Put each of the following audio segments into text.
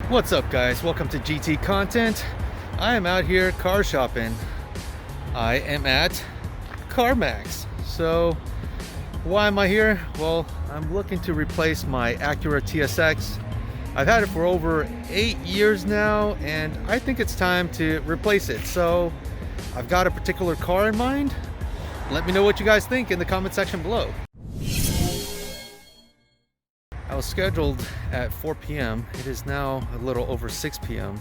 What's up, guys? Welcome to GT Content. I am out here car shopping. I am at CarMax. So why am I here? Well, I'm looking to replace my Acura TSX. I've had it for over 8 years now, and I think it's time to replace it. So I've got a particular car in mind. Let me know what you guys think in the comment section below. I was scheduled at 4 p.m. It is now a little over 6 p.m.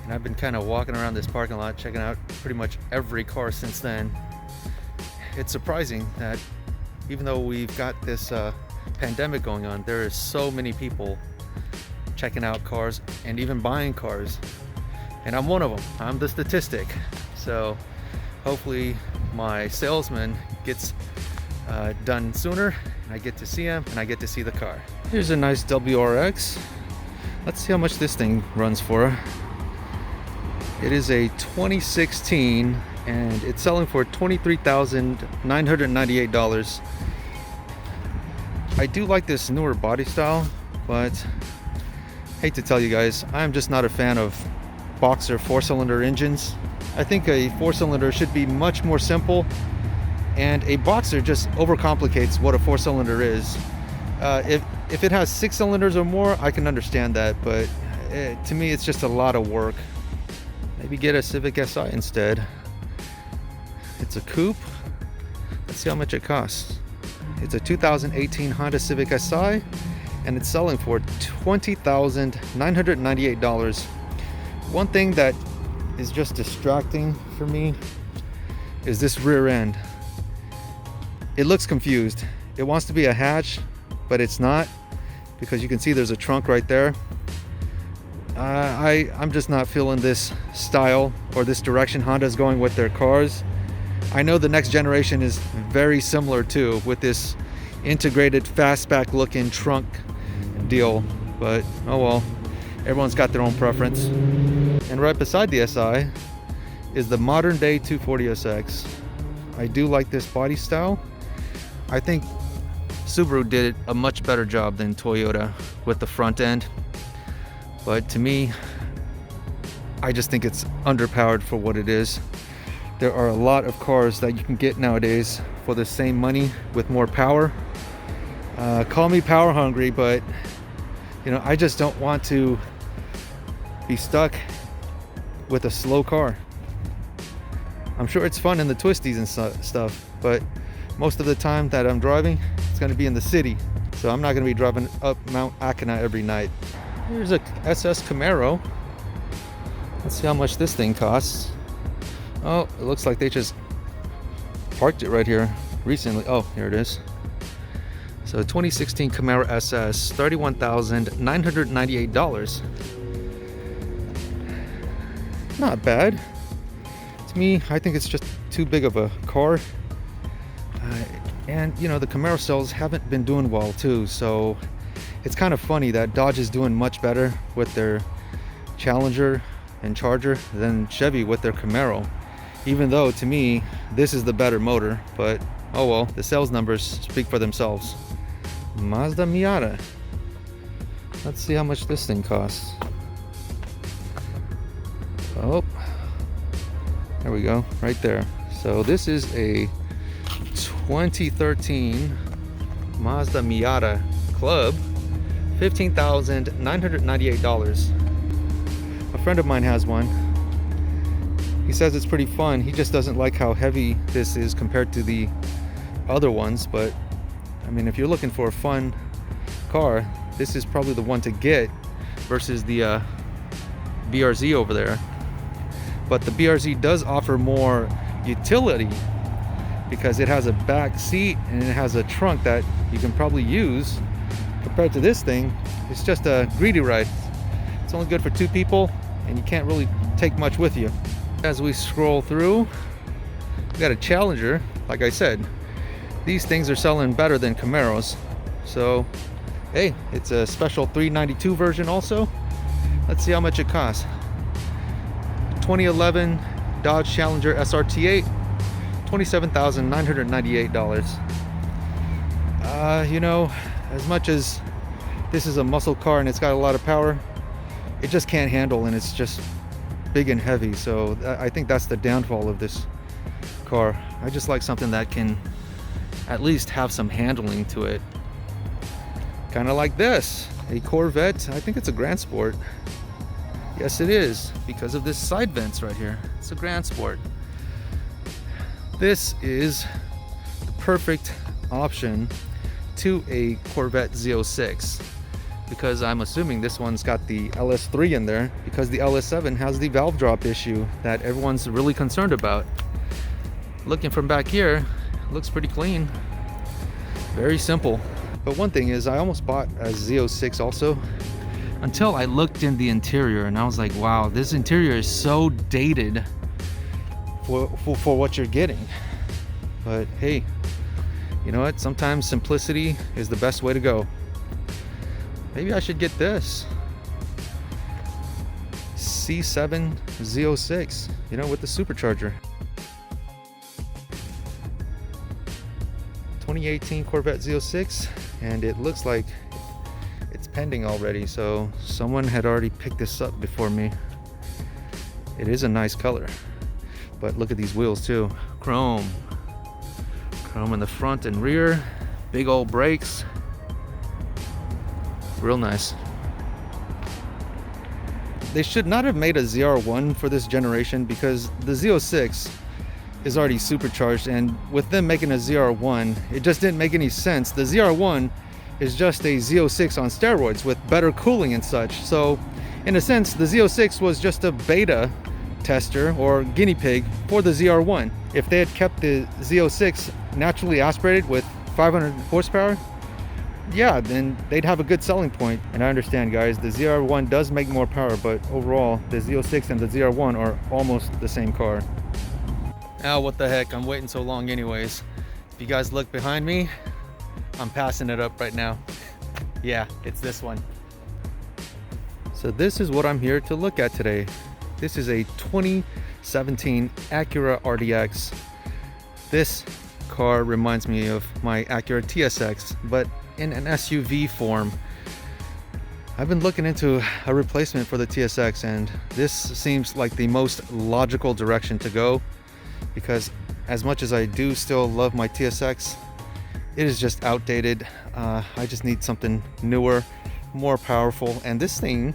and I've been kind of walking around this parking lot checking out pretty much every car since then. It's surprising that even though we've got this pandemic going on, there is so many people checking out cars and even buying cars, and I'm one of them. I'm the statistic. So hopefully my salesman gets done sooner and I get to see him and I get to see the car. Here's a nice WRX. Let's see how much this thing runs for. It is a 2016 and it's selling for $23,998. I do like this newer body style, but hate to tell you guys, I'm just not a fan of boxer 4-cylinder engines. I think a 4-cylinder should be much more simple, and a boxer just overcomplicates what a 4-cylinder is. If it has 6 cylinders or more, I can understand that, but to me it's just a lot of work. Maybe get a Civic Si instead. It's a coupe. Let's see how much it costs. It's a 2018 Honda Civic Si and it's selling for $20,998. One thing that is just distracting for me is this rear end. It looks confused. It wants to be a hatch, but it's not, because you can see there's a trunk right there. I'm just not feeling this style or this direction Honda's going with their cars. I know the next generation is very similar too, with this integrated fastback looking trunk deal, but oh well, everyone's got their own preference. And right beside the SI is the modern day 240SX. I do like this body style. I think Subaru did a much better job than Toyota with the front end, but to me, I just think it's underpowered for what it is. There are a lot of cars that you can get nowadays for the same money with more power. Call me power hungry, but you know, I just don't want to be stuck with a slow car. I'm sure it's fun in the twisties and stuff, but most of the time that I'm driving, it's going to be in the city, so I'm not going to be driving up Mount Acuna every night. Here's a SS Camaro. Let's see how much this thing costs. Oh, it looks like they just parked it right here recently. Oh, here it is. So 2016 Camaro SS, $31,998. Not bad. To me, I think it's just too big of a car. And you know, the Camaro sales haven't been doing well too, so it's kind of funny that Dodge is doing much better with their Challenger and Charger than Chevy with their Camaro, even though to me this is the better motor. But oh well, the sales numbers speak for themselves. Mazda Miata. Let's see how much this thing costs. Oh, there we go, right there. So this is a 2013 Mazda Miata Club, $15,998. A friend of mine has one. He says it's pretty fun. He just doesn't like how heavy this is compared to the other ones, but I mean, if you're looking for a fun car, this is probably the one to get versus the BRZ over there. But the BRZ does offer more utility because it has a back seat and it has a trunk that you can probably use. Compared to this thing, it's just a greedy ride. It's only good for 2 people and you can't really take much with you. As we scroll through, we got a Challenger. Like I said, these things are selling better than Camaros. So hey, it's a special 392 version also. Let's see how much it costs. 2011 Dodge Challenger SRT8, $27,998. You know, as much as this is a muscle car and it's got a lot of power, it just can't handle, and it's just big and heavy. So I think that's the downfall of this car. I just like something that can at least have some handling to it. Kind of like this, a Corvette. I think it's a Grand Sport. Yes, it is, because of this side vents right here. It's a Grand Sport. This is the perfect option to a Corvette Z06, because I'm assuming this one's got the LS3 in there, because the LS7 has the valve drop issue that everyone's really concerned about. Looking from back here, looks pretty clean. Very simple. But one thing is, I almost bought a Z06 also, until I looked in the interior and I was like, wow, this interior is so dated for what you're getting. But hey, you know what? Sometimes simplicity is the best way to go. Maybe I should get this C7 Z06, you know, with the supercharger. 2018 Corvette Z06, and it looks like it's pending already, so someone had already picked this up before me. It is a nice color, but look at these wheels too. Chrome in the front and rear, big old brakes, real nice. They should not have made a ZR1 for this generation, because the Z06 is already supercharged, and with them making a ZR1, it just didn't make any sense. The ZR1 is just a Z06 on steroids with better cooling and such. So in a sense, the Z06 was just a beta tester or guinea pig for the ZR1. If they had kept the Z06 naturally aspirated with 500 horsepower, yeah, then they'd have a good selling point. And I understand, guys, the ZR1 does make more power, but overall the Z06 and the ZR1 are almost the same car. Now, what the heck, I'm waiting so long anyways. If you guys look behind me, I'm passing it up right now. Yeah, it's this one. So this is what I'm here to look at today. This is a 2017 Acura RDX. This car reminds me of my Acura TSX, but in an SUV form. I've been looking into a replacement for the TSX, and this seems like the most logical direction to go, because as much as I do still love my TSX, it is just outdated. I just need something newer, more powerful, and this thing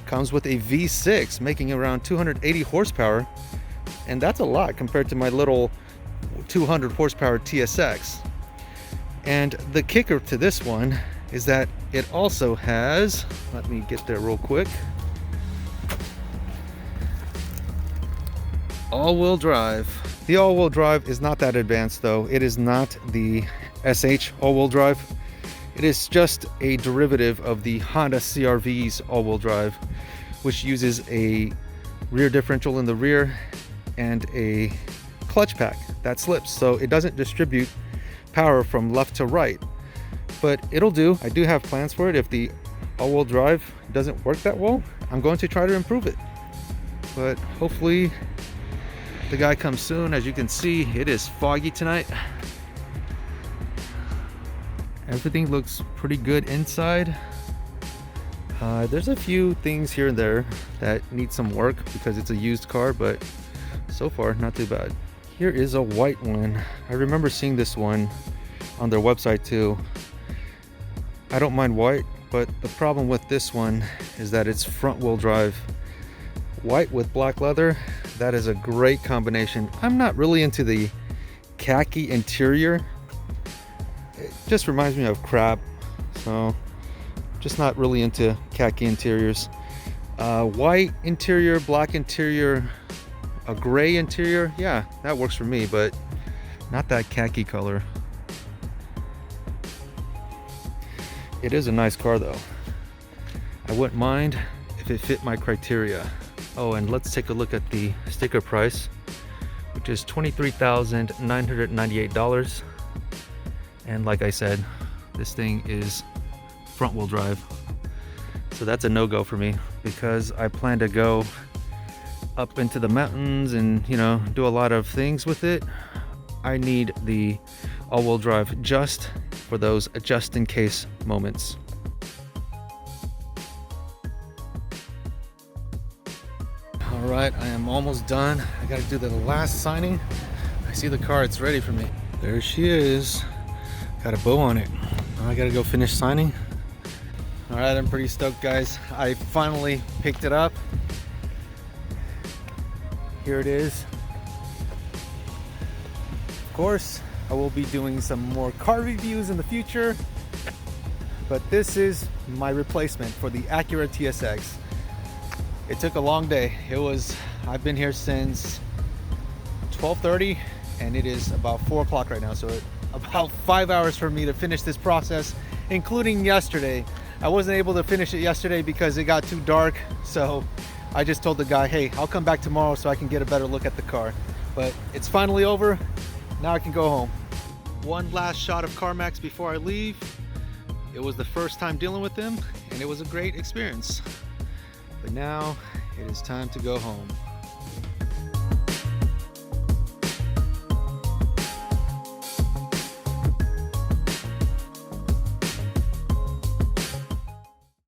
comes with a V6 making around 280 horsepower, and that's a lot compared to my little 200 horsepower TSX. And the kicker to this one is that it also has, let me get there real quick, all-wheel drive. The all-wheel drive is not that advanced though. It is not the SH all-wheel drive. It is just a derivative of the Honda CR-V's all-wheel drive, which uses a rear differential in the rear and a clutch pack that slips, so it doesn't distribute power from left to right, but it'll do. I do have plans for it. If the all-wheel drive doesn't work that well, I'm going to try to improve it, but hopefully the guy comes soon. As you can see, it is foggy tonight. Everything looks pretty good inside. There's a few things here and there that need some work because it's a used car, but so far not too bad. Here is a white one. I remember seeing this one on their website too. I don't mind white, but the problem with this one is that it's front wheel drive. White with black leather, that is a great combination. I'm not really into the khaki interior. It just reminds me of crap, so just not really into khaki interiors. White interior, black interior, a gray interior, yeah, that works for me, but not that khaki color. It is a nice car though. I wouldn't mind if it fit my criteria. Oh, and let's take a look at the sticker price, which is $23,998. And like I said, this thing is front wheel drive. So that's a no-go for me, because I plan to go up into the mountains and, you know, do a lot of things with it. I need the all-wheel drive just for those just in case moments. All right, I am almost done. I gotta do the last signing. I see the car, it's ready for me. There she is. Got a bow on it. Now I gotta go finish signing. All right, I'm pretty stoked, guys. I finally picked it up. Here it is. Of course, I will be doing some more car reviews in the future, but this is my replacement for the Acura TSX. It took a long day. I've been here since 12:30 and it is about 4 o'clock right now, so about 5 hours for me to finish this process, including yesterday. I wasn't able to finish it yesterday because it got too dark, so I just told the guy, hey, I'll come back tomorrow so I can get a better look at the car. But it's finally over. Now I can go home. One last shot of CarMax before I leave. It was the first time dealing with them and it was a great experience. But now it is time to go home.